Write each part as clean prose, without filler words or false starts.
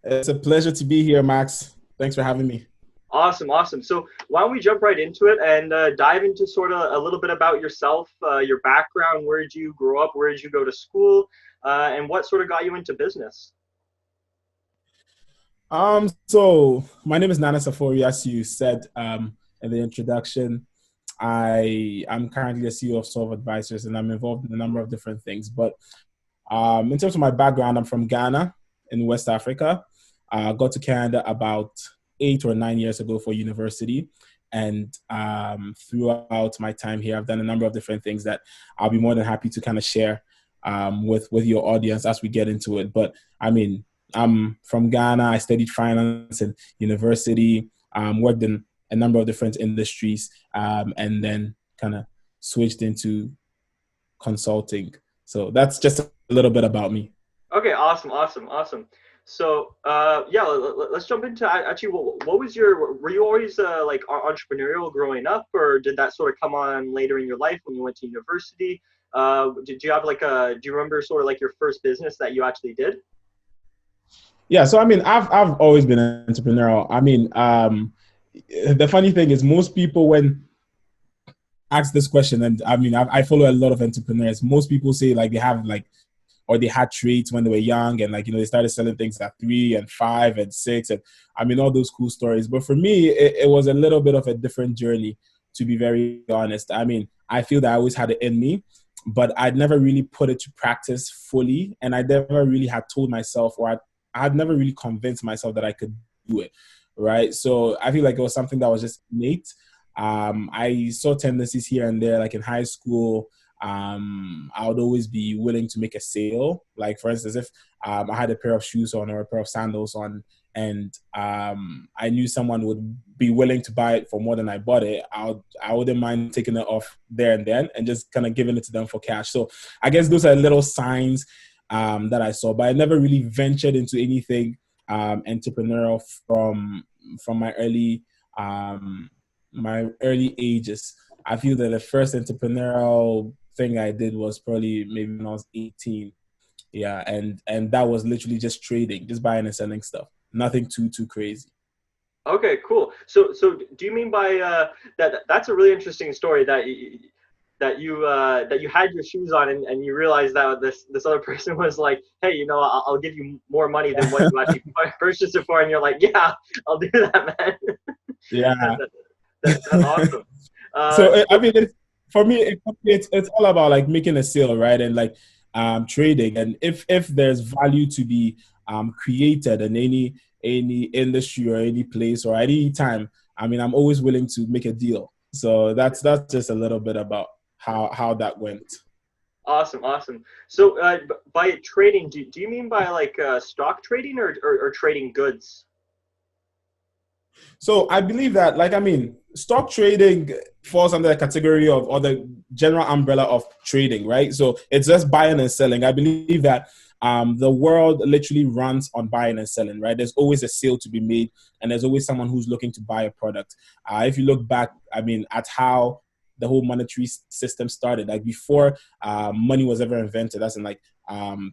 It's a pleasure to be here, Max. Thanks for having me. Awesome, awesome. So why don't we jump right into it and dive into sort of a little bit about yourself, your background, where did you grow up, where did you go to school, and what sort of got you into business? So my name is Nana Safori, as you said in the introduction. I am currently a CEO of Solve Advisors, and I'm involved in a number of different things. But in terms of my background, I'm from Ghana in West Africa. I got to Canada about 8 or 9 years ago for university. And throughout my time here, I've done a number of different things that I'll be more than happy to kind of share with your audience as we get into it. But I mean, I'm from Ghana. I studied finance in university, worked in a number of different industries, and then kind of switched into consulting. So that's just a little bit about me. Okay, awesome, awesome, awesome. So yeah, let's jump into actually what was your were you always like entrepreneurial growing up, or did that sort of come on later in your life when you went to university? Did you have like a do you remember sort of like your first business that you actually did? Yeah, so I mean, I've always been entrepreneurial. I mean, the funny thing is, most people when ask this question, and I mean, I follow a lot of entrepreneurs. Most people say like they have like or they had traits when they were young, and like they started selling things at 3 and 5 and 6, and I mean all those cool stories. But for me, it was a little bit of a different journey, to be very honest. I mean, I feel that I always had it in me, but I'd never really put it to practice fully, and I never really had told myself, or I had never really convinced myself that I could do it. Right. So I feel like it was something that was just innate. I saw tendencies here and there, like in high school. I would always be willing to make a sale. Like for instance, if I had a pair of shoes on or a pair of sandals on, and I knew someone would be willing to buy it for more than I bought it, I wouldn't mind taking it off there and then and just kind of giving it to them for cash. So I guess those are little signs that I saw, but I never really ventured into anything entrepreneurial from um, my early ages. I feel that the first entrepreneurial thing I did was probably maybe when I was 18. Yeah, and that was literally just trading, just buying and selling stuff. Nothing too crazy. Okay, cool. So do you mean by that's a really interesting story that you had your shoes on and you realized that this other person was like, hey, I'll give you more money than what you actually purchased it for, and you're like, yeah, I'll do that, man. Yeah. that, that's awesome. I So mean, for me, it's all about like making a sale, right? And like trading. And if there's value to be created in any industry or any place or at any time, I mean, I'm always willing to make a deal. So that's just a little bit about how that went. awesome, awesome. So by trading, do you mean by like stock trading or trading goods? So I believe that, like, I mean, stock trading falls under the category of, or the general umbrella of trading, right? So it's just buying and selling. I believe that the world literally runs on buying and selling, right? There's always a sale to be made, and there's always someone who's looking to buy a product. If you look back, I mean, at how the whole monetary system started, like before money was ever invented, that's in like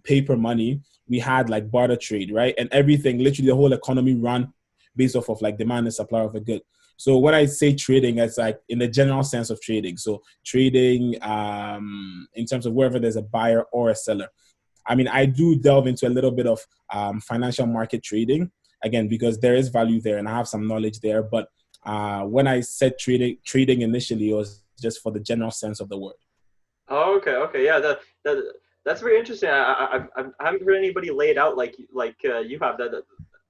paper money, we had like barter trade, right? And everything, literally the whole economy ran based off of like demand and supply of a good. So when I say trading, it's like in the general sense of trading. So trading in terms of wherever there's a buyer or a seller. I mean, I do delve into a little bit of financial market trading again because there is value there and I have some knowledge there. But when I said trading initially, it was just for the general sense of the word. Oh, okay, okay, yeah, that's very interesting. I haven't heard anybody lay it out like you have.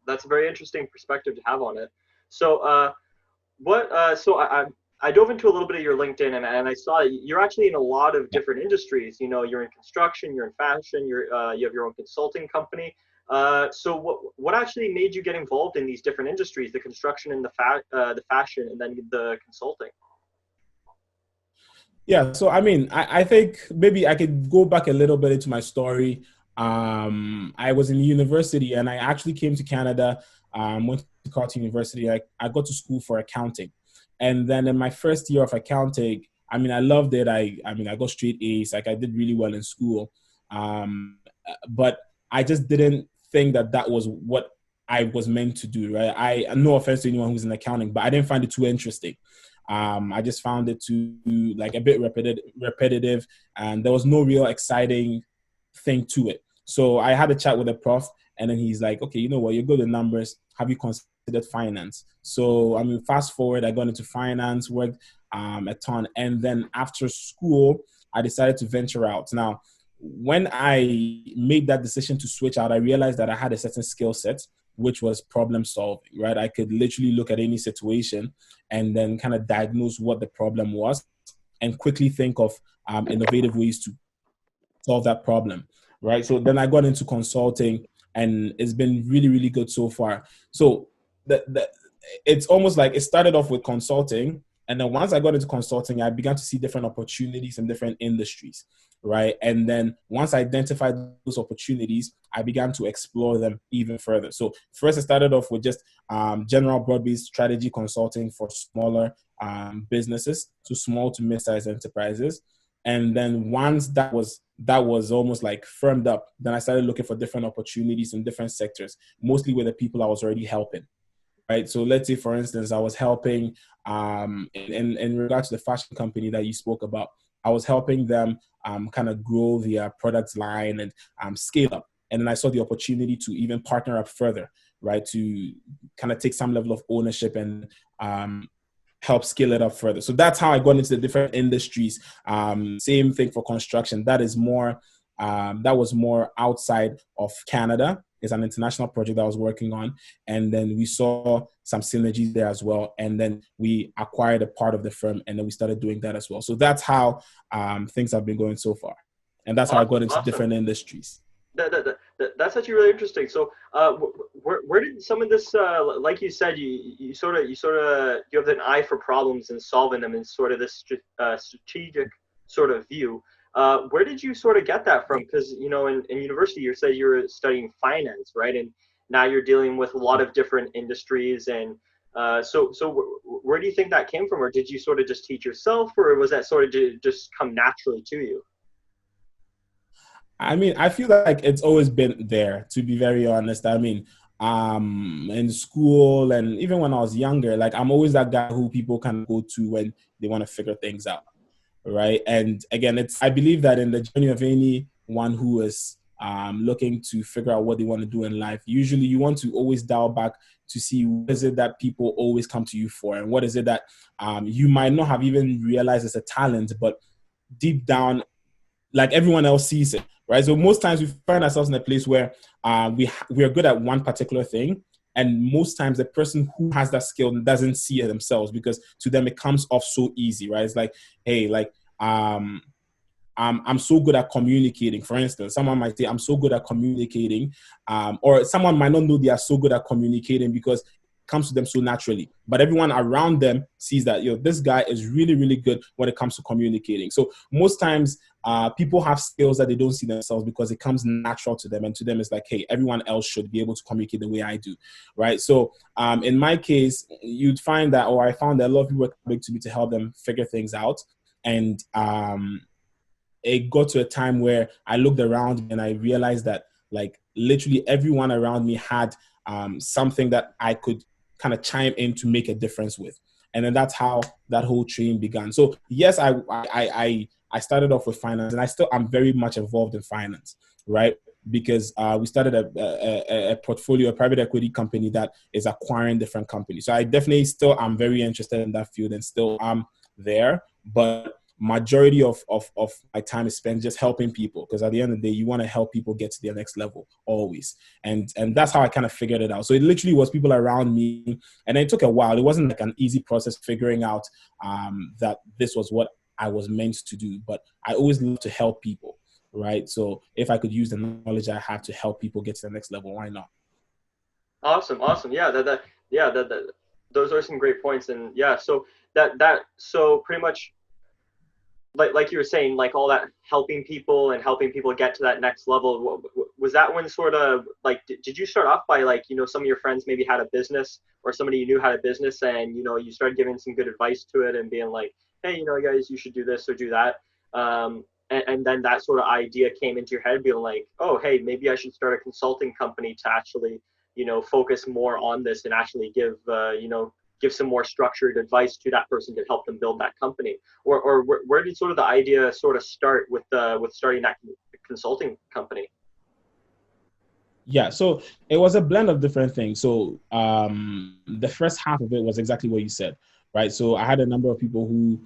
That's a very interesting perspective to have on it. So, so I dove into a little bit of your LinkedIn and I saw that you're actually in a lot of different industries. You know, you're in construction, you're in fashion, you have your own consulting company. So what actually made you get involved in these different industries, the construction and the fashion, and then the consulting? Yeah, so I mean, I think maybe I could go back a little bit into my story. I was in university and I actually came to Canada, went to Carleton University. I got to school for accounting. And then in my first year of accounting, I mean, I loved it. I mean, I got straight A's, like I did really well in school. But I just didn't think that that was what I was meant to do, right? No offense to anyone who's in accounting, but I didn't find it too interesting. I just found it to like a bit repetitive, and there was no real exciting thing to it. So I had a chat with the prof, and then he's like, okay, you know what, you're good at numbers. Have you considered finance? So I mean, fast forward, I got into finance, worked a ton, and then after school, I decided to venture out. Now, when I made that decision to switch out, I realized that I had a certain skill set, which was problem solving, right? I could literally look at any situation and then kind of diagnose what the problem was and quickly think of innovative ways to solve that problem, right? So then I got into consulting, and it's been really, really good so far. So it's almost like it started off with consulting, and then once I got into consulting, I began to see different opportunities in different industries, right? And then once I identified those opportunities, I began to explore them even further. So first, I started off with just general broad-based strategy consulting for smaller businesses, to small to mid-sized enterprises. And then once that was almost like firmed up, then I started looking for different opportunities in different sectors, mostly with the people I was already helping, right? So let's say, for instance, I was helping in regards to the fashion company that you spoke about. I was helping them kind of grow their product line and scale up. And then I saw the opportunity to even partner up further, right? To kind of take some level of ownership and help scale it up further. So that's how I got into the different industries. Same thing for construction. That was more outside of Canada. It's an international project that I was working on. And then we saw some synergies there as well. And then we acquired a part of the firm, and then we started doing that as well. So that's how things have been going so far. And that's how I got Awesome, into awesome. different industries. That's actually really interesting. So, where did some of this, like you said, you have an eye for problems and solving them in sort of this strategic sort of view. Where did you sort of get that from? Because in university you said you were studying finance, right? And now you're dealing with a lot of different industries, and where do you think that came from, or did you sort of just teach yourself, or was that sort of just come naturally to you? I mean, I feel like it's always been there, to be very honest. I mean, in school and even when I was younger, like I'm always that guy who people can go to when they want to figure things out, right? And again, I believe that in the journey of anyone who is looking to figure out what they want to do in life, usually you want to always dial back to see what is it that people always come to you for, and what is it that you might not have even realized is a talent, but deep down, like everyone else sees it, right? So most times we find ourselves in a place where we are good at one particular thing, and most times the person who has that skill doesn't see it themselves, because to them it comes off so easy, right? It's like, hey, like I'm so good at communicating. For instance, someone might say, I'm so good at communicating, or someone might not know they are so good at communicating because it comes to them so naturally. But everyone around them sees that, this guy is really, really good when it comes to communicating. So most times, people have skills that they don't see themselves because it comes natural to them. And to them, it's like, hey, everyone else should be able to communicate the way I do, right? So in my case, you'd find that, or I found that a lot of people were coming to me to help them figure things out. And it got to a time where I looked around and I realized that like literally everyone around me had something that I could kind of chime in to make a difference with. And then that's how that whole train began. So yes, I started off with finance, and I'm very much involved in finance, right? Because we started a portfolio, a private equity company that is acquiring different companies. So I definitely still am very interested in that field and still am there. But majority of my time is spent just helping people, because at the end of the day, you want to help people get to their next level always. And that's how I kind of figured it out. So it literally was people around me, and it took a while. It wasn't like an easy process figuring out that this was what I was meant to do, but I always love to help people, right? So if I could use the knowledge I have to help people get to the next level, why not? Awesome, awesome. Yeah, yeah, those are some great points, and yeah, so pretty much like you were saying, like all that helping people and helping people get to that next level. Was that when sort of like did you start off by like some of your friends maybe had a business, or somebody you knew had a business, and you started giving some good advice to it and being like, hey, guys, you should do this or do that. And then that sort of idea came into your head, being like, oh, hey, maybe I should start a consulting company to actually focus more on this and actually give some more structured advice to that person to help them build that company? Or where did sort of the idea sort of start with starting that consulting company? Yeah, so it was a blend of different things. So the first half of it was exactly what you said, right? So I had a number of people who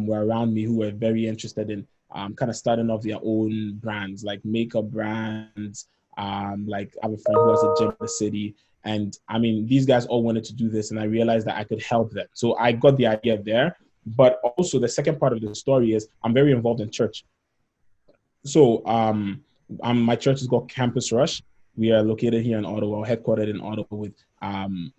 were around me who were very interested in kind of starting off their own brands, like makeup brands. Like I have a friend who has a gym in the city, and I mean these guys all wanted to do this, and I realized that I could help them. So I got the idea there. But also the second part of the story is I'm very involved in church. So my church is called Campus Rush. We are located here in Ottawa, headquartered in Ottawa, with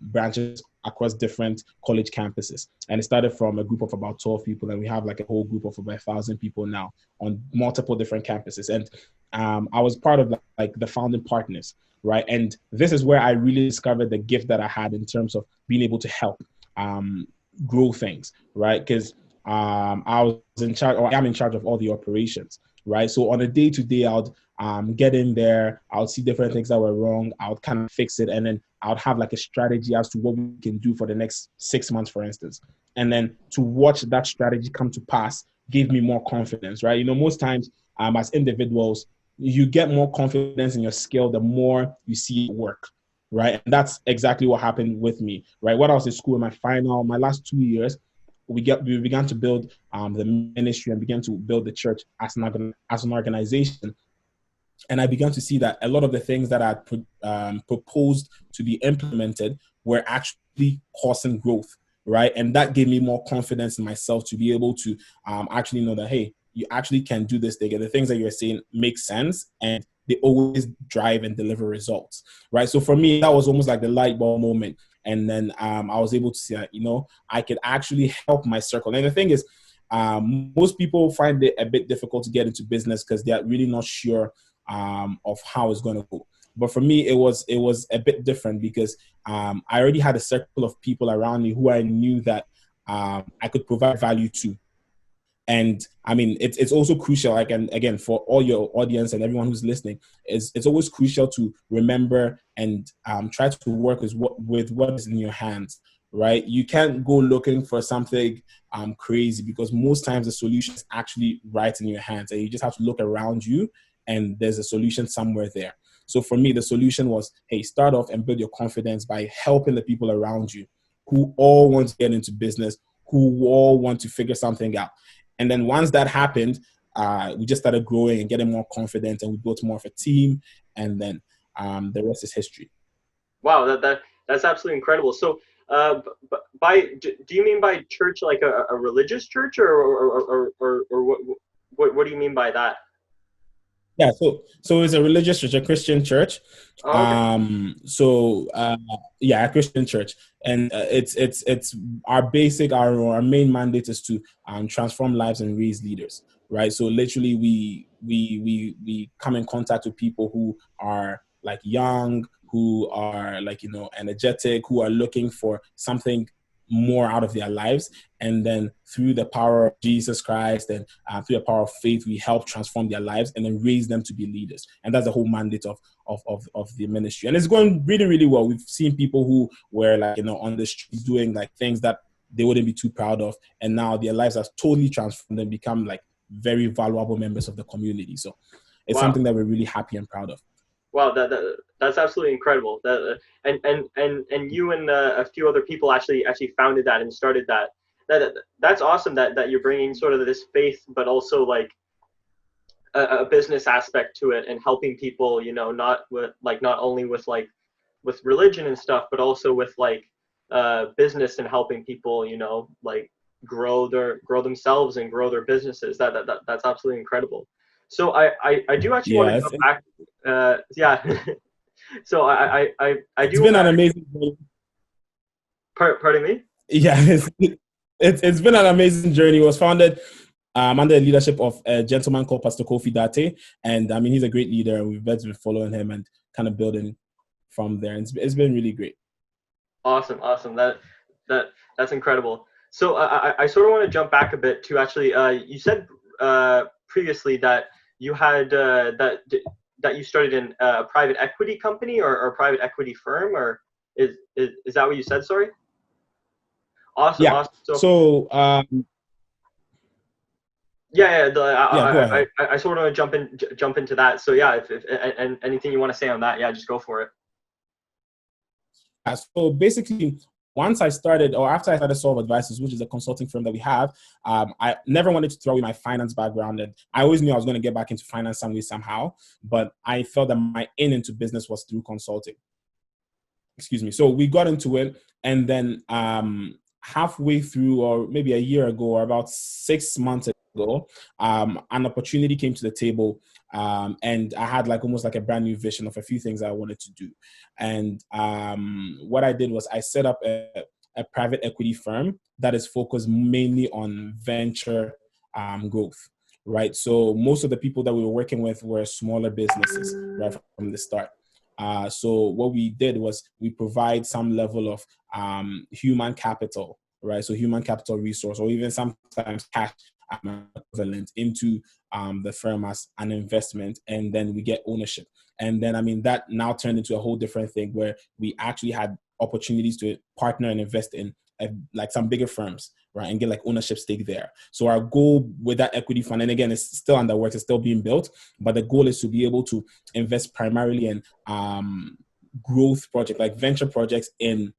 branches across different college campuses. And it started from a group of about 12 people, and we have like a whole group of about 1,000 people now on multiple different campuses. And I was part of like the founding partners, right? And this is where I really discovered the gift that I had in terms of being able to help grow things, right? Because I was in charge, or I am in charge of all the operations, right? So on a day to day, I would get in there, I would see different things that were wrong, I would kind of fix it, and then I would have like a strategy as to what we can do for the next 6 months, for instance. And then to watch that strategy come to pass gave me more confidence, right? Most times as individuals, you get more confidence in your skill the more you see it work, right? And that's exactly what happened with me, right? When I was in school in my last 2 years, we began to build the ministry and began to build the church as an organization. And I began to see that a lot of the things that I proposed to be implemented were actually causing growth, right? And that gave me more confidence in myself to be able to actually know that, hey, you actually can do this thing. And the things that you're saying make sense, and they always drive and deliver results, right? So for me, that was almost like the light bulb moment. And then I was able to see that, I could actually help my circle. And the thing is, most people find it a bit difficult to get into business because they're really not sure of how it's going to go. But for me, it was a bit different because I already had a circle of people around me who I knew that I could provide value to. And I mean, it's also crucial, like, and again, for all your audience and everyone who's listening, it's always crucial to remember and try to work with what is in your hands, right? You can't go looking for something crazy, because most times the solution is actually right in your hands, and you just have to look around you and there's a solution somewhere there. So for me, the solution was, hey, start off and build your confidence by helping the people around you who all want to get into business, who all want to figure something out. And then once that happened, we just started growing and getting more confident, and we built more of a team. And then the rest is history. Wow, that's absolutely incredible. So, do you mean by church like a religious church, or what do you mean by that? Yeah, so it's a religious church, a Christian church. Oh, okay. Yeah, a Christian church, and it's our main mandate is to transform lives and raise leaders, right? So literally, we come in contact with people who are like young, who are like energetic, who are looking for something more out of their lives, and then through the power of Jesus Christ and through the power of faith, we help transform their lives and then raise them to be leaders. And that's the whole mandate of the ministry. And it's going really, really well. We've seen people who were like, on the streets doing like things that they wouldn't be too proud of. And now their lives have totally transformed and become like very valuable members of the community. So it's Wow. something that we're really happy and proud of. Wow, that's absolutely incredible. And you and a few other people actually founded that and started that. That's awesome that you're bringing sort of this faith, but also like a business aspect to it, and helping people, not only with like with religion and stuff, but also with like business, and helping people, like grow themselves and grow their businesses. That's absolutely incredible. So I do actually want Yeah, to jump back. Yeah. So I it's do. been an amazing journey. Pardon me. Yeah, it's been an amazing journey. It was founded under the leadership of a gentleman called Pastor Kofi Date. And I mean, he's a great leader, and we've been following him and kind of building from there. And it's been really great. Awesome. That's incredible. So I sort of want to jump back a bit to actually. You said previously that you had that you started in a private equity company or a private equity firm, or is that what you said? Sorry. Awesome, Yeah. awesome. So So yeah, yeah. yeah, go ahead. I sort of want to jump into that. So yeah, if and anything you want to say on that, yeah, just go for it. So basically, once I started, or after I started Solve Advisors, which is a consulting firm that we have, I never wanted to throw away my finance background, and I always knew I was going to get back into finance some way somehow. But I felt that my in into business was through consulting. Excuse me. So we got into it, and then halfway through, or maybe a year ago, or about 6 months ago, an opportunity came to the table, and I had like almost like a brand new vision of a few things I wanted to do. And what I did was I set up a private equity firm that is focused mainly on venture growth. Right. So most of the people that we were working with were smaller businesses right from the start. So what we did was we provide some level of human capital, right? So human capital resource, or even sometimes cash equivalent into the firm as an investment, and then we get ownership. And then, I mean, that now turned into a whole different thing where we actually had opportunities to partner and invest in like some bigger firms, right, and get like ownership stake there. So our goal with that equity fund, and again, it's still under work, it's still being built, but the goal is to be able to invest primarily in growth projects, like venture projects in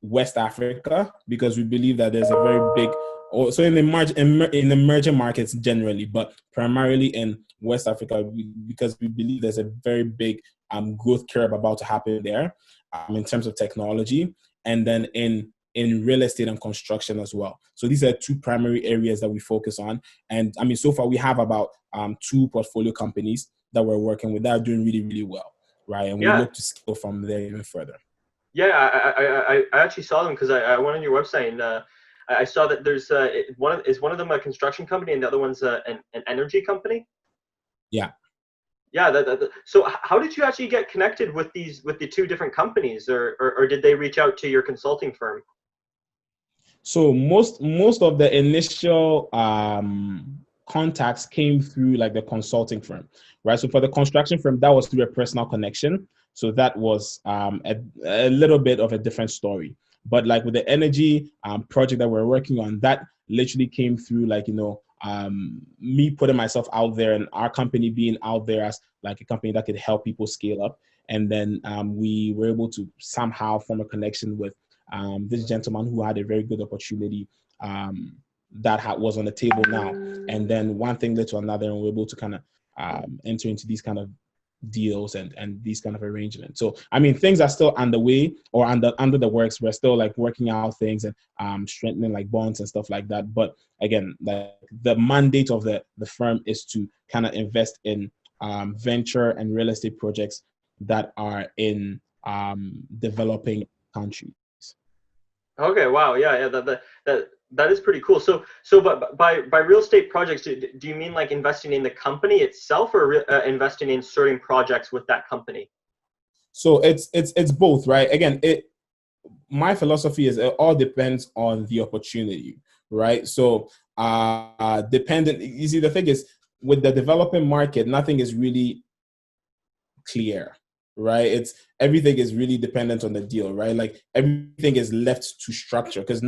West Africa, because we believe that there's a very big, so in emerging markets generally, but primarily in West Africa, because we believe there's a very big growth curve about to happen there in terms of technology, and then in real estate and construction as well. So these are two primary areas that we focus on. And I mean, so far we have about two portfolio companies that we're working with that are doing really, really well, right? And we Yeah, look to scale from there even further. yeah. I actually saw them because I went on your website and I saw that there's one of them a construction company and the other one's an energy company. Yeah. Yeah. So how did you actually get connected with the two different companies, or did they reach out to your consulting firm? So most of the initial contacts came through like the consulting firm, right? So for the construction firm, that was through a personal connection. So that was a little bit of a different story. But like with the energy project that we're working on, that literally came through like, me putting myself out there and our company being out there as like a company that could help people scale up. And then we were able to somehow form a connection with this gentleman who had a very good opportunity that was on the table now. And then one thing led to another, and we were able to kind of enter into these kind of deals and these kind of arrangements. So I mean, things are still underway or under the works. We're still like working out things and strengthening like bonds and stuff like that. But again, like the mandate of the firm is to kind of invest in venture and real estate projects that are in developing countries. Okay, wow, yeah, yeah, that is pretty cool. So, but by real estate projects, do you mean like investing in the company itself, or investing in certain projects with that company? So it's both, right? Again, my philosophy is it all depends on the opportunity, right? So dependent. You see, the thing is with the developing market, nothing is really clear, right? It's everything is really dependent on the deal, right? Like everything is left to structure because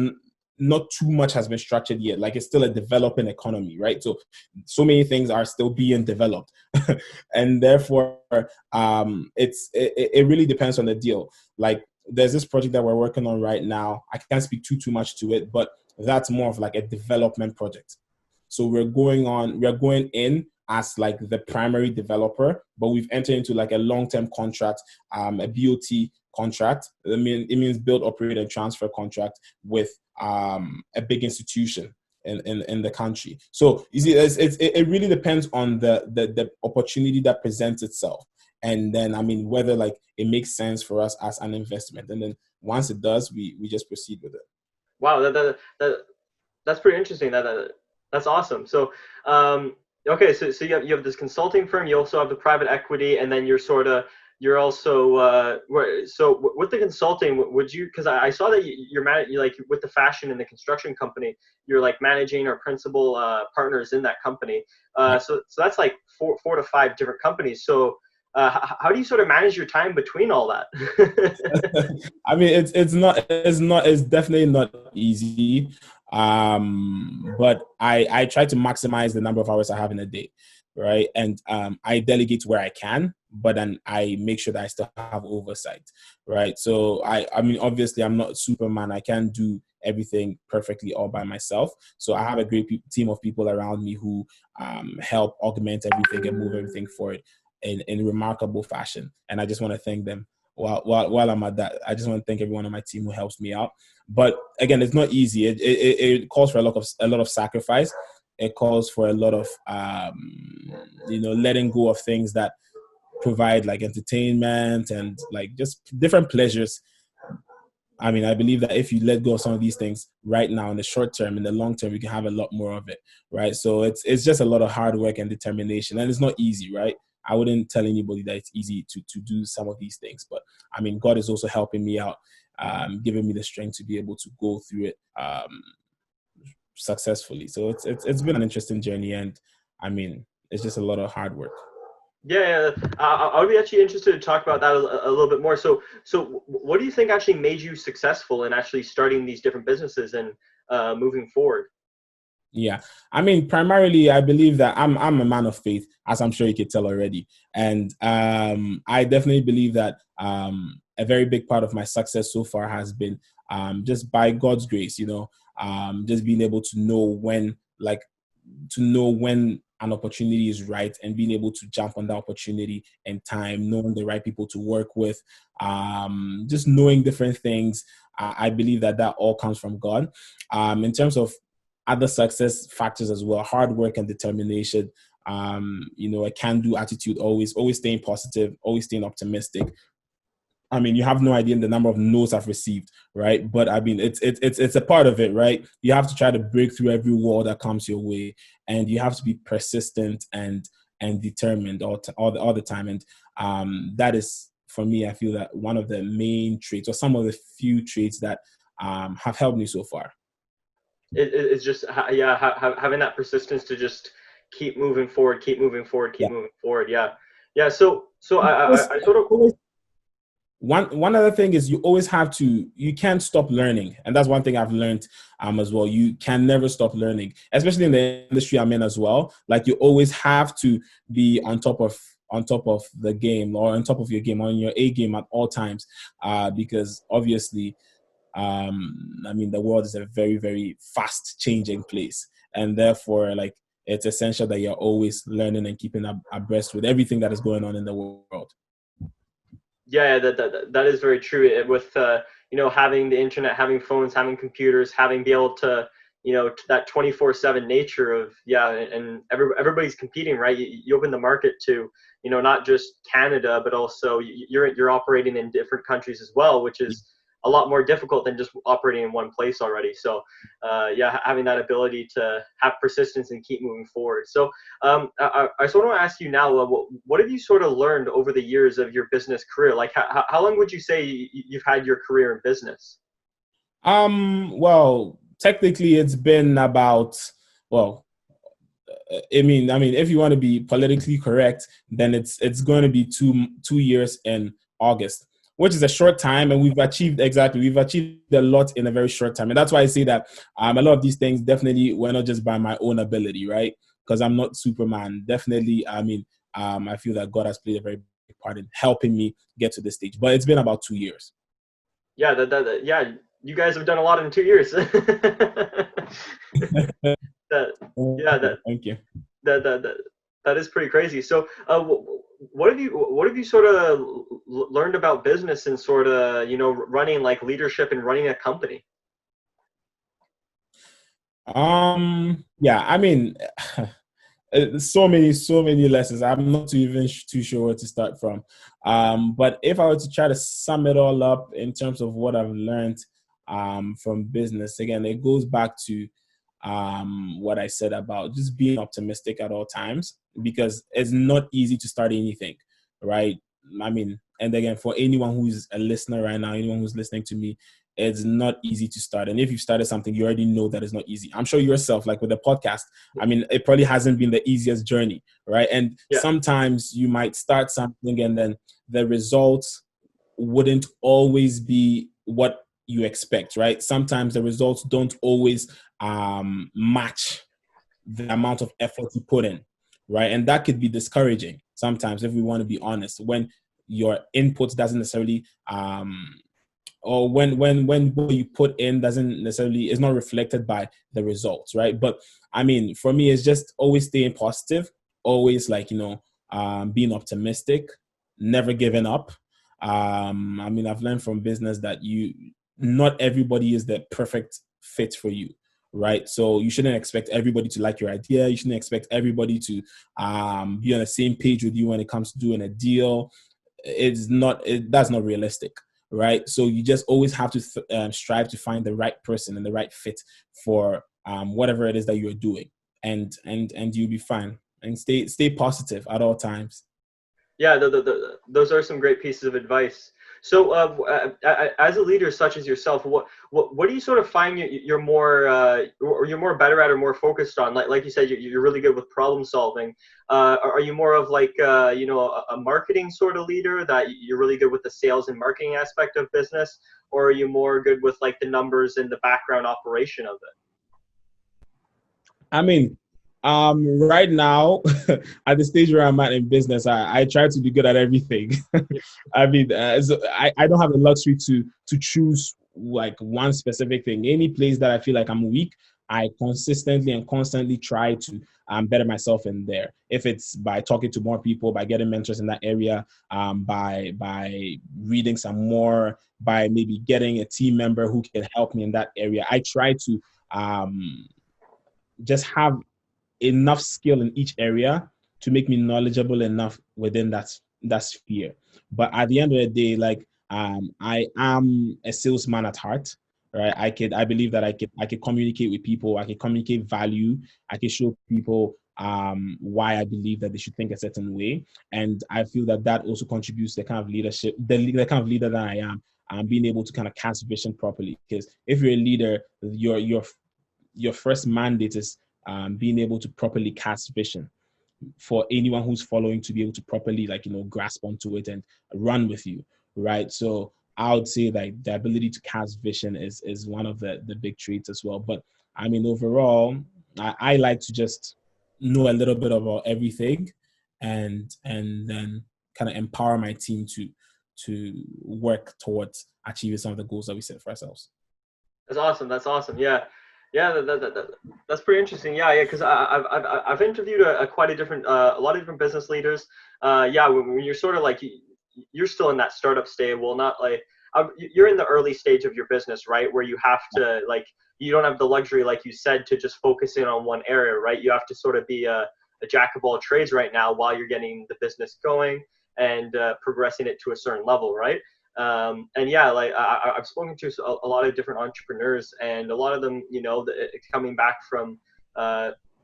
not too much has been structured yet. Like it's still a developing economy, right? So many things are still being developed, and therefore, it really depends on the deal. Like there's this project that we're working on right now. I can't speak too much to it, but that's more of like a development project. So we're going in as like the primary developer, but we've entered into like a long-term contract, a BOT contract. I mean, it means build, operate, and transfer contract with a big institution in the country. So you see, it really depends on the opportunity that presents itself. And then, I mean, whether like it makes sense for us as an investment. And then once it does, we just proceed with it. Wow, that's pretty interesting. That's awesome. So, okay, so you have this consulting firm, you also have the private equity, and then you're sort of you're also with the consulting, would you, because I saw that you like with the fashion and the construction company, you're like managing or principal partners in that company. So that's like four to five different companies. So how do you sort of manage your time between all that? I mean, it's definitely not easy. But I try to maximize the number of hours I have in a day, right? And I delegate where I can, but then I make sure that I still have oversight, right? So I mean, obviously, I'm not Superman. I can't do everything perfectly all by myself. So I have a great team of people around me who help augment everything and move everything forward in remarkable fashion. And I just want to thank them while I'm at that. I just want to thank everyone on my team who helps me out. But again, it's not easy. It calls for a lot of sacrifice. It calls for a lot of letting go of things that provide like entertainment and like just different pleasures. I mean, I believe that if you let go of some of these things right now in the short term, in the long term, you can have a lot more of it, right? So it's just a lot of hard work and determination, and it's not easy, right? I wouldn't tell anybody that it's easy to do some of these things, but I mean, God is also helping me out, giving me the strength to be able to go through it successfully. So it's been an interesting journey, and I mean, it's just a lot of hard work. Yeah. I would be actually interested to talk about that a little bit more. So what do you think actually made you successful in actually starting these different businesses and moving forward? Yeah, I mean, primarily, I believe that I'm a man of faith, as I'm sure you could tell already, and I definitely believe that a very big part of my success so far has been just by God's grace, just being able to know when an opportunity is right and being able to jump on that opportunity in time, knowing the right people to work with, just knowing different things. I believe that all comes from God. In terms of other success factors as well, hard work and determination, a can-do attitude, always staying positive, always staying optimistic. I mean, you have no idea the number of no's I've received, right? But I mean, it's a part of it, right? You have to try to break through every wall that comes your way, and you have to be persistent and determined all the time. And that is, for me, I feel that one of the main traits, or some of the few traits that have helped me so far. It's just having that persistence to just keep moving forward, keep moving forward, keep Yeah. moving forward. Yeah. So I sort of. Always one other thing is you can't stop learning, and that's one thing I've learned as well. You can never stop learning, especially in the industry I'm in as well. Like, you always have to be on top of the game, or on top of your game, on your A game at all times, because obviously, I mean, the world is a very, very fast changing place, and therefore, like, it's essential that you're always learning and keeping abreast with everything that is going on in the world. Yeah, that is very true. With having the internet, having phones, having computers, having be able to that 24/7 nature of and everybody's competing, right? You open the market to not just Canada, but also you're operating in different countries as well, which is a lot more difficult than just operating in one place already. So having that ability to have persistence and keep moving forward. So I sort of want to ask you now, what have you sort of learned over the years of your business career? Like, how long would you say you've had your career in business? Well, technically, it's been about, well, I mean, if you want to be politically correct, then it's going to be 2 years in August, which is a short time, and we've achieved a lot in a very short time, and that's why I say that a lot of these things definitely were not just by my own ability, right? Because I'm not Superman. Definitely, I mean, I feel that God has played a very big part in helping me get to this stage, but it's been about 2 years. Yeah, yeah, you guys have done a lot in 2 years. that yeah that Thank you. that that that, that is pretty crazy. So, what have you sort of learned about business and sort of running like leadership and running a company? Yeah, I mean, so many lessons. I'm not too sure where to start from. But if I were to try to sum it all up in terms of what I've learned from business, again, it goes back to what I said about just being optimistic at all times, because it's not easy to start anything, right? I mean, and again, for anyone who's a listener right now, anyone who's listening to me, it's not easy to start. And if you've started something, you already know that it's not easy. I'm sure yourself, like with the podcast, I mean, it probably hasn't been the easiest journey, right? And Yeah. sometimes you might start something and then the results wouldn't always be what you expect, right? Sometimes the results don't always match the amount of effort you put in, right? And that could be discouraging sometimes, if we want to be honest, when your input doesn't necessarily or when what you put in doesn't necessarily is not reflected by the results, right? But I mean, for me, it's just always staying positive, always like being optimistic, never giving up. I mean, I've learned from business that not everybody is the perfect fit for you, right? So you shouldn't expect everybody to like your idea. You shouldn't expect everybody to be on the same page with you when it comes to doing a deal. That's not realistic, right? So you just always have to strive to find the right person and the right fit for whatever it is that you're doing, and you'll be fine. And stay positive at all times. Yeah, those are some great pieces of advice. So, as a leader such as yourself, what do you sort of find you're more or you're more better at or more focused on? Like you said, you're really good with problem solving. Are you more of like a marketing sort of leader that you're really good with the sales and marketing aspect of business, or are you more good with like the numbers and the background operation of it? I mean, right now, at the stage where I'm at in business, I try to be good at everything. I mean, so I don't have the luxury to choose like one specific thing. Any place that I feel like I'm weak, I consistently and constantly try to better myself in there. If it's by talking to more people, by getting mentors in that area, by reading some more, by maybe getting a team member who can help me in that area, I try to just have enough skill in each area to make me knowledgeable enough within that sphere. But at the end of the day, like I am a salesman at heart, right? I believe that I could communicate with people, I can communicate value, I can show people why I believe that they should think a certain way, and I feel that that also contributes to the kind of leadership, the kind of leader that I am. Being able to kind of cast vision properly, because if you're a leader, your first mandate is being able to properly cast vision for anyone who's following to be able to properly grasp onto it and run with you, right? So I would say that the ability to cast vision is one of the big traits as well. But I mean, overall, I like to just know a little bit about everything, and then kind of empower my team to work towards achieving some of the goals that we set for ourselves. That's awesome. That's awesome. Yeah, yeah. That's pretty interesting. Yeah, yeah. Because I've interviewed quite a lot of different business leaders. Yeah, when you're sort of like you're still in that startup stage. Well, not like you're in the early stage of your business, right? Where you have to like you don't have the luxury, like you said, to just focus in on one area, right? You have to sort of be a jack of all trades right now while you're getting the business going and progressing it to a certain level, right? And yeah, like I've spoken to a lot of different entrepreneurs, and a lot of them, coming back from,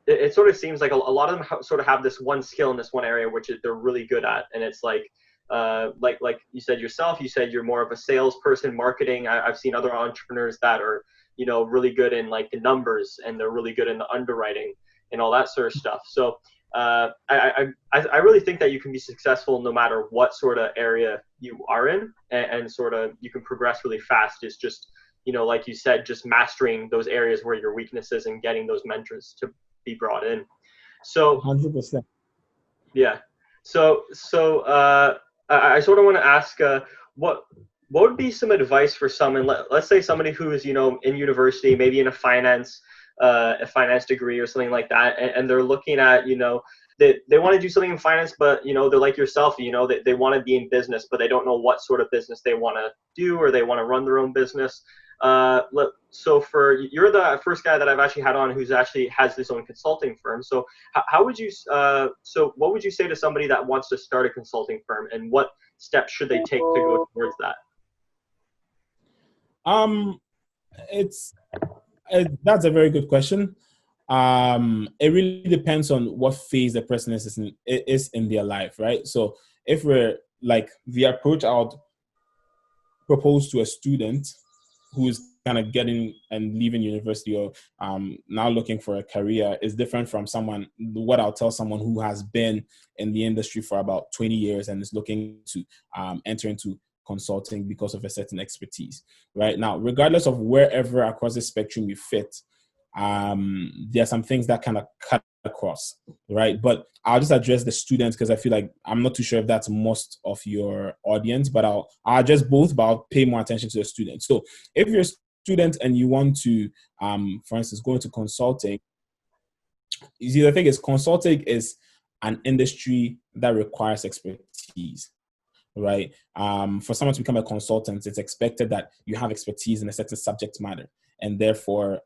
it sort of seems like a lot of them sort of have this one skill in this one area, which they're really good at. And it's like you said yourself, you said you're more of a salesperson, marketing. I've seen other entrepreneurs that are, really good in like the numbers, and they're really good in the underwriting and all that sort of stuff. So I really think that you can be successful no matter what sort of area you are in, and sort of you can progress really fast. It's just, like you said, just mastering those areas where your weaknesses and getting those mentors to be brought in. So 100%. yeah. So I sort of want to ask what would be some advice for someone, let's say somebody who is, in university, maybe in a finance degree or something like that, and they're looking at, they want to do something in finance, but they're like yourself, they want to be in business, but they don't know what sort of business they want to do, or they want to run their own business. So you're the first guy that I've actually had on who's actually has his own consulting firm. So how would you so what would you say to somebody that wants to start a consulting firm, and what steps should they take to go towards that? It's that's a very good question. It really depends on what phase the person is in their life, right? So if we're like the approach I would propose to a student who is kind of getting and leaving university or now looking for a career is different from what I'll tell someone who has been in the industry for about 20 years and is looking to enter into consulting because of a certain expertise. Right now, regardless of wherever across the spectrum you fit, there are some things that kind of cut across, right? But I'll just address the students because I feel like I'm not too sure if that's most of your audience, but I'll address both, but I'll pay more attention to the students. So if you're a student and you want to, for instance, go into consulting, you see, the thing is, consulting is an industry that requires expertise, right? For someone to become a consultant, it's expected that you have expertise in a certain subject matter, and therefore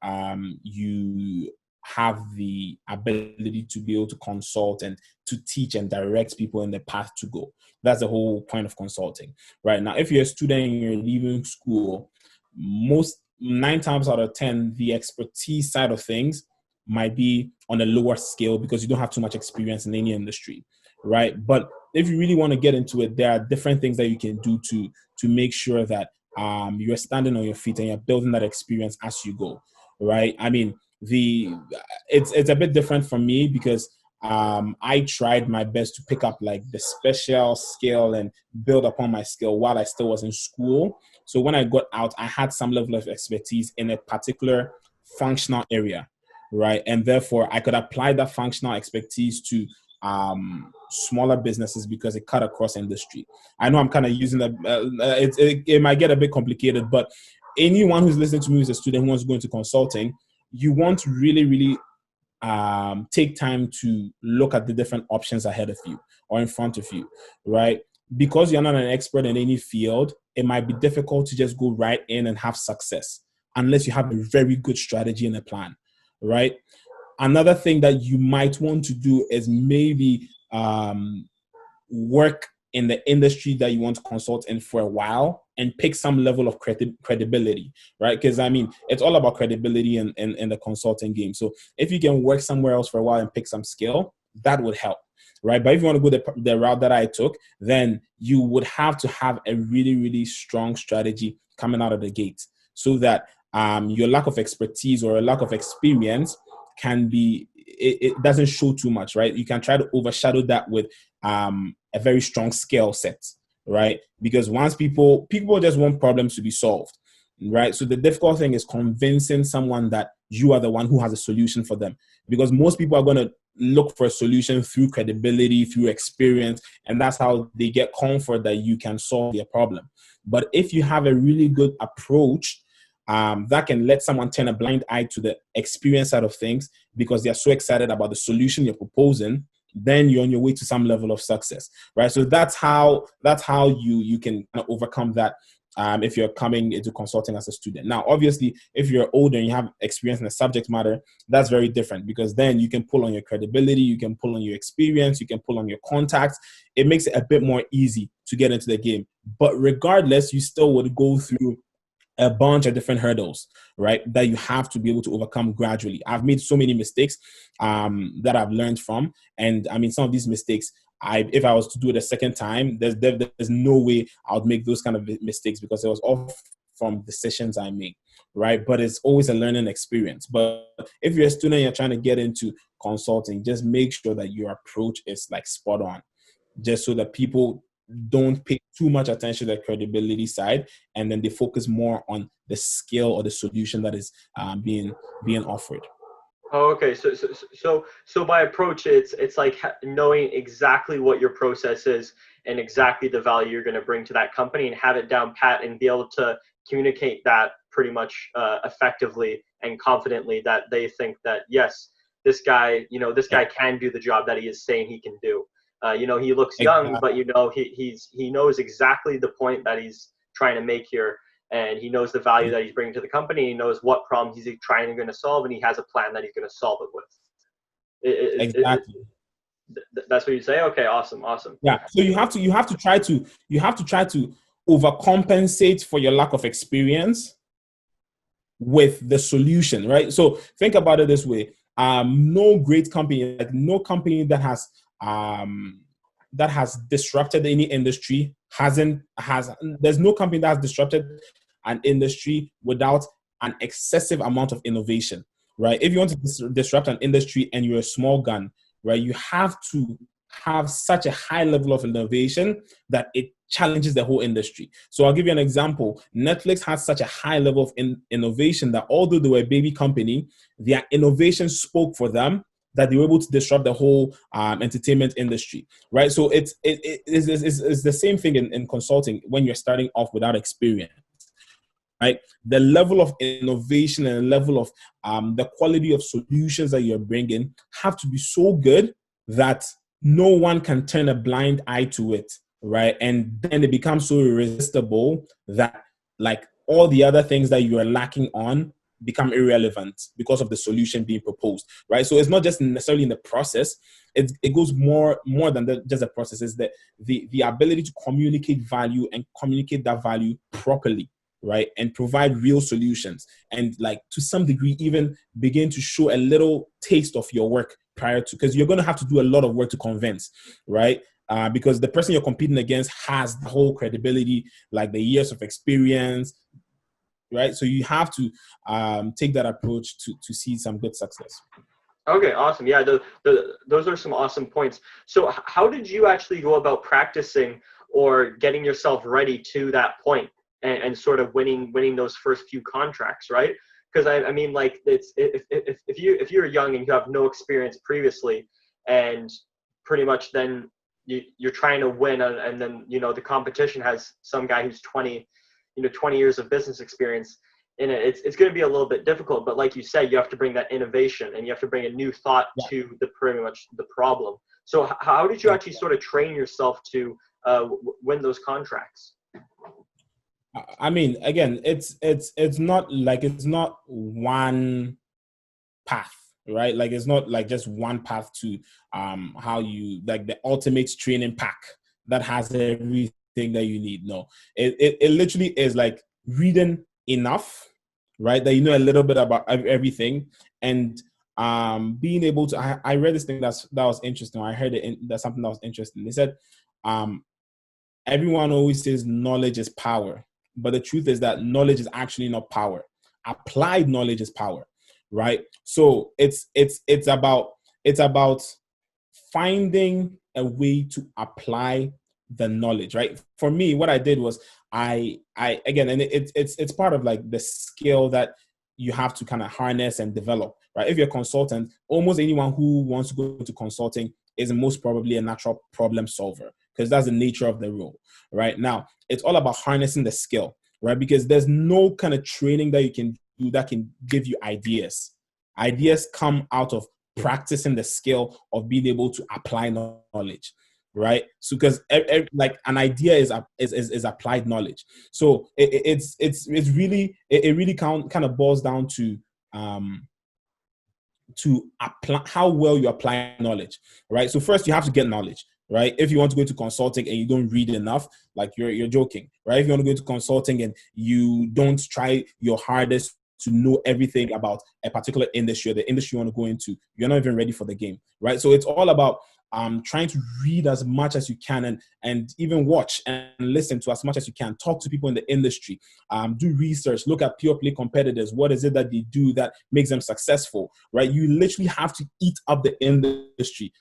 you have the ability to be able to consult and to teach and direct people in the path to go. That's the whole point of consulting, right? Now, if you're a student and you're leaving school, most 9 times out of 10, the expertise side of things might be on a lower scale because you don't have too much experience in any industry, right? But if you really want to get into it, there are different things that you can do to make sure that you're standing on your feet and you're building that experience as you go, right? I mean, it's a bit different for me because I tried my best to pick up like the special skill and build upon my skill while I still was in school. So when I got out, I had some level of expertise in a particular functional area, right? And therefore, I could apply that functional expertise to smaller businesses because it cut across industry. I know I'm kind of using it might get a bit complicated, but anyone who's listening to me as a student who wants to go into consulting, you want to really, really take time to look at the different options ahead of you or in front of you, right? Because you're not an expert in any field, it might be difficult to just go right in and have success unless you have a very good strategy and a plan, right? Another thing that you might want to do is maybe work in the industry that you want to consult in for a while and pick some level of credibility, right? Because I mean, it's all about credibility in the consulting game. So if you can work somewhere else for a while and pick some skill, that would help, right? But if you want to go the route that I took, then you would have to have a really, really strong strategy coming out of the gate so that your lack of expertise or a lack of experience can be, it doesn't show too much, right? You can try to overshadow that with a very strong skill set, right? Because once people just want problems to be solved, right? So the difficult thing is convincing someone that you are the one who has a solution for them, because most people are going to look for a solution through credibility, through experience, and that's how they get comfort that you can solve their problem. But if you have a really good approach, that can let someone turn a blind eye to the experience side of things because they're so excited about the solution you're proposing, then you're on your way to some level of success, right? So that's how you can kind of overcome that if you're coming into consulting as a student. Now, obviously, if you're older and you have experience in the subject matter, that's very different because then you can pull on your credibility, you can pull on your experience, you can pull on your contacts. It makes it a bit more easy to get into the game. But regardless, you still would go through a bunch of different hurdles, right, that you have to be able to overcome gradually. I've made so many mistakes that I've learned from. And I mean, some of these mistakes, if I was to do it a second time, there's no way I would make those kind of mistakes because it was all from decisions I made, right? But it's always a learning experience. But if you're a student, you're trying to get into consulting, just make sure that your approach is like spot on, just so that people don't pay too much attention to the credibility side, and then they focus more on the skill or the solution that is being offered. Oh, okay. So by approach, it's like knowing exactly what your process is and exactly the value you're going to bring to that company, and have it down pat and be able to communicate that pretty much effectively and confidently that they think that yes, this guy, this Yeah, guy can do the job that he is saying he can do. He looks young, exactly. but he knows exactly the point that he's trying to make here, and he knows the value that he's bringing to the company. He knows what problem he's trying to going to solve, and he has a plan that he's going to solve it with. Exactly. That's what you say. Okay, awesome, awesome. Yeah. So you have to try to overcompensate for your lack of experience with the solution, right? So think about it this way. No great company, like no company that has that has disrupted any industry there's no company that has disrupted an industry without an excessive amount of innovation, right? If you want to disrupt an industry and you're a small gun, right, you have to have such a high level of innovation that it challenges the whole industry. So I'll give you an example. Netflix has such a high level of innovation that although they were a baby company, their innovation spoke for them, that they were able to disrupt the whole entertainment industry, right? So it's the same thing in consulting when you're starting off without experience, right? The level of innovation and the level of the quality of solutions that you're bringing have to be so good that no one can turn a blind eye to it, right? And then it becomes so irresistible that like all the other things that you are lacking on become irrelevant because of the solution being proposed, right? So it's not just necessarily in the process; it goes more than just the process. It's the ability to communicate value and communicate that value properly, right? And provide real solutions and like to some degree even begin to show a little taste of your work prior to, because you're going to have to do a lot of work to convince, right? Because the person you're competing against has the whole credibility, like the years of experience, right? So you have to take that approach to see some good success. Okay, awesome. Yeah, those are some awesome points. So how did you actually go about practicing or getting yourself ready to that point and sort of winning those first few contracts, right? Because I mean, like it's if you're young and you have no experience previously, and pretty much then you're trying to win, and then the competition has some guy who's 20 years of business experience in it, it's going to be a little bit difficult. But like you said, you have to bring that innovation and you have to bring a new thought Yeah. to pretty much the problem. So how did you actually sort of train yourself to win those contracts? I mean, again, it's not like it's not one path, right? Like it's not like just one path to how you like the ultimate training pack that has everything that you need. No, it literally is like reading enough, right? That you know a little bit about everything and being able to. I read this thing that was interesting. I heard that's something that was interesting. They said um everyone always says knowledge is power, but the truth is that knowledge is actually not power. Applied knowledge is power, right? So it's about finding a way to apply the knowledge, right? For me, what I did was I again, and it's part of like the skill that you have to kind of harness and develop, right? If you're a consultant, almost anyone who wants to go into consulting is most probably a natural problem solver because that's the nature of the role, right? Now, it's all about harnessing the skill, right? Because there's no kind of training that you can do that can give you ideas. Ideas come out of practicing the skill of being able to apply knowledge, right? So because like an idea is applied knowledge. So it's really it really kind of boils down to apply how well you apply knowledge, right? So first you have to get knowledge, right? If you want to go into consulting and you don't read enough, like you're joking, right? If you want to go into consulting and you don't try your hardest to know everything about a particular industry or the industry you want to go into, you're not even ready for the game, right? So it's all about trying to read as much as you can and even watch and listen to as much as you can. Talk to people in the industry, do research, look at pure play competitors. What is it that they do that makes them successful, right? You literally have to eat up the industry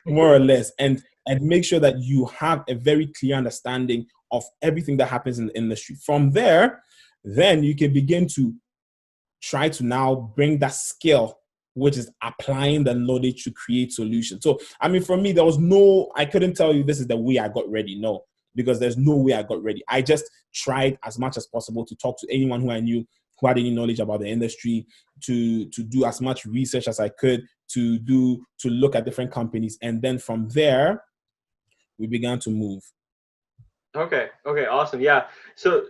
more or less and make sure that you have a very clear understanding of everything that happens in the industry. From there, then you can begin to try to now bring that skill, which is applying the knowledge to create solutions. So, I mean, for me, I couldn't tell you this is the way I got ready. No, because there's no way I got ready. I just tried as much as possible to talk to anyone who I knew who had any knowledge about the industry, to do as much research as I could, to look at different companies. And then from there, we began to move. Okay. Okay. Awesome. Yeah. So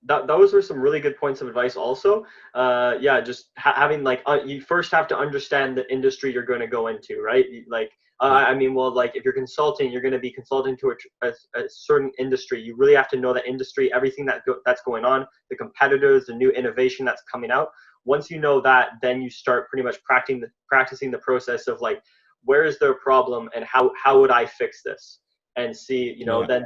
those were some really good points of advice. Also, yeah, just having like you first have to understand the industry you're going to go into, right? Like, Yeah. I mean, well, like if you're consulting, you're going to be consulting to a certain industry. You really have to know that industry, everything that's going on, the competitors, the new innovation that's coming out. Once you know that, then you start pretty much practicing the process of like where is their problem and how would I fix this, and see, Yeah. then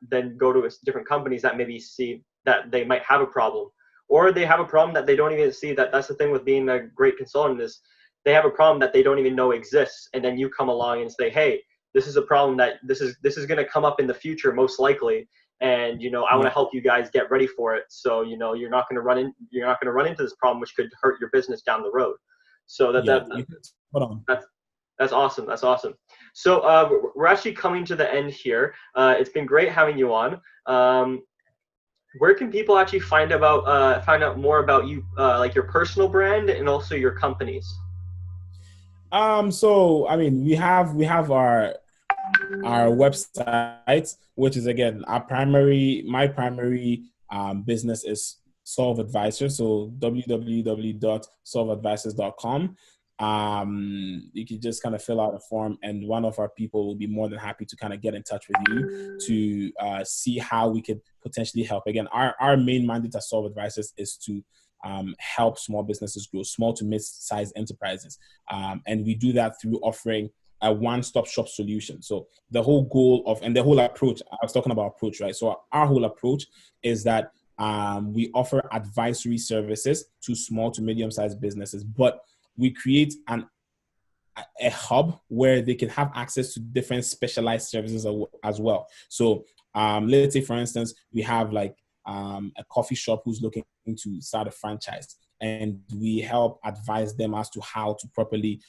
then go to different companies that maybe see that they might have a problem, or they have a problem that they don't even see. That's the thing with being a great consultant, is they have a problem that they don't even know exists, and then you come along and say, hey, this is a problem that this is going to come up in the future most likely, and I want Yeah. to help you guys get ready for it, so you're not going to run into this problem which could hurt your business down the road. So Yeah. Hold on. that's awesome. That's awesome. So we're actually coming to the end here. It's been great having you on. Where can people actually find out more about you, like your personal brand and also your companies? So I mean, we have our website, which is again my primary business is Solve Advisor. So www.solveadvisors.com. You can just kind of fill out a form, and one of our people will be more than happy to kind of get in touch with you to see how we could potentially help. Again, our main mandate at Solve Advisors is to help small businesses grow, small to mid-sized enterprises. And we do that through offering a one-stop shop solution. So the whole goal and the whole approach, I was talking about approach, right? So our whole approach is that we offer advisory services to small to medium-sized businesses, but we create a hub where they can have access to different specialized services as well. So let's say, for instance, we have like a coffee shop who's looking to start a franchise, and we help advise them as to how to properly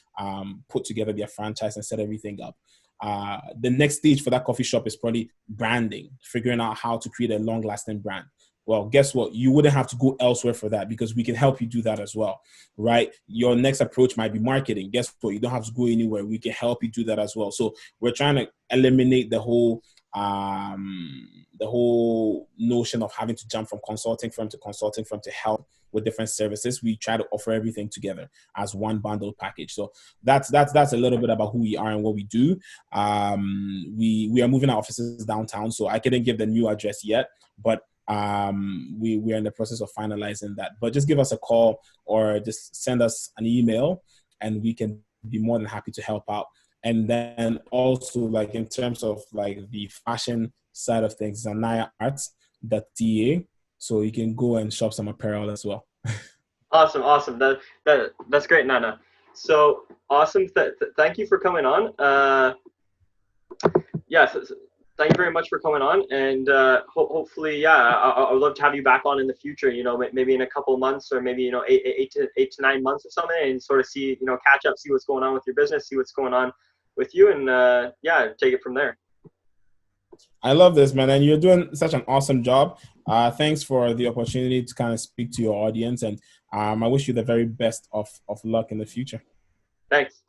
put together their franchise and set everything up. The next stage for that coffee shop is probably branding, figuring out how to create a long-lasting brand. Well, guess what? You wouldn't have to go elsewhere for that, because we can help you do that as well, right? Your next approach might be marketing. Guess what? You don't have to go anywhere. We can help you do that as well. So we're trying to eliminate the whole notion of having to jump from consulting firm to help with different services. We try to offer everything together as one bundled package. So that's a little bit about who we are and what we do. We are moving our offices downtown, so I couldn't give the new address yet, but we are in the process of finalizing that. But just give us a call or just send us an email, and we can be more than happy to help out. And then also, like, in terms of like the fashion side of things, zanayaarts.ca, so you can go and shop some apparel as well. Awesome. That's great, Nana. So awesome. Thank you for coming on. Yes, thank you very much for coming on, and hopefully, yeah, I would love to have you back on in the future. Maybe in a couple of months, or maybe 8 to 9 months or something, and sort of see, catch up, see what's going on with your business, see what's going on with you, and yeah, take it from there. I love this, man, and you're doing such an awesome job. Thanks for the opportunity to kind of speak to your audience, and I wish you the very best of luck in the future. Thanks.